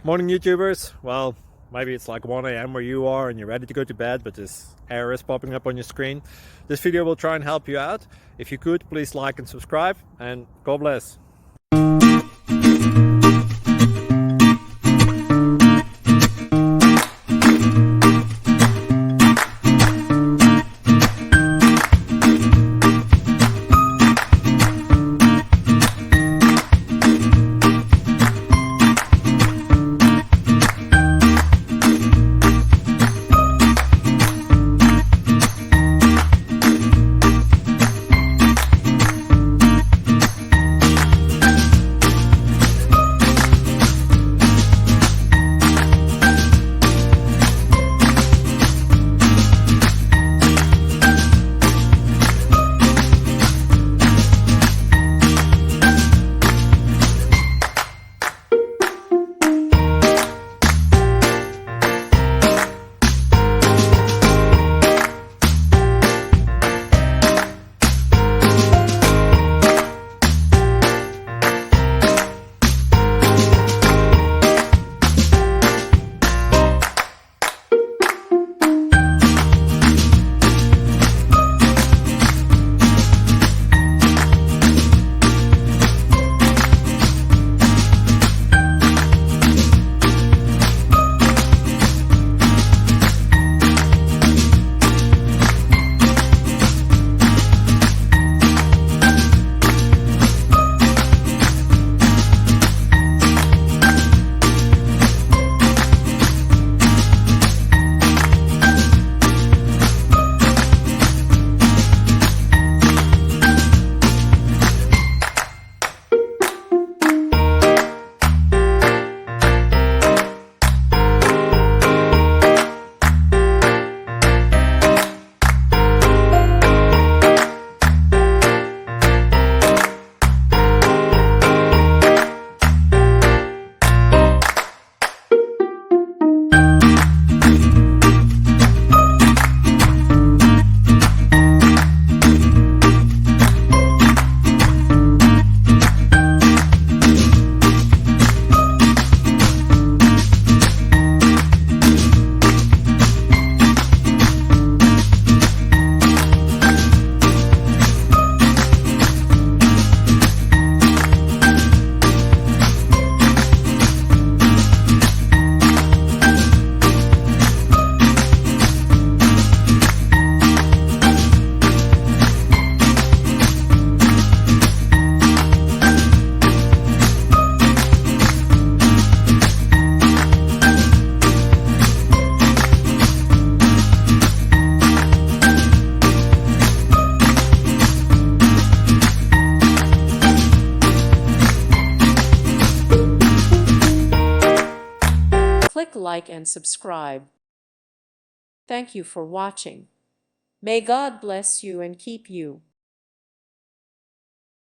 Morning, YouTubers. Well, maybe it's like 1 a.m. where you are and you're ready to go to bed, but this error is popping up on your screen. This video will try and help you out. If you could, please like and subscribe, and God bless. Click like and subscribe. Thank you for watching. May God bless you and keep you.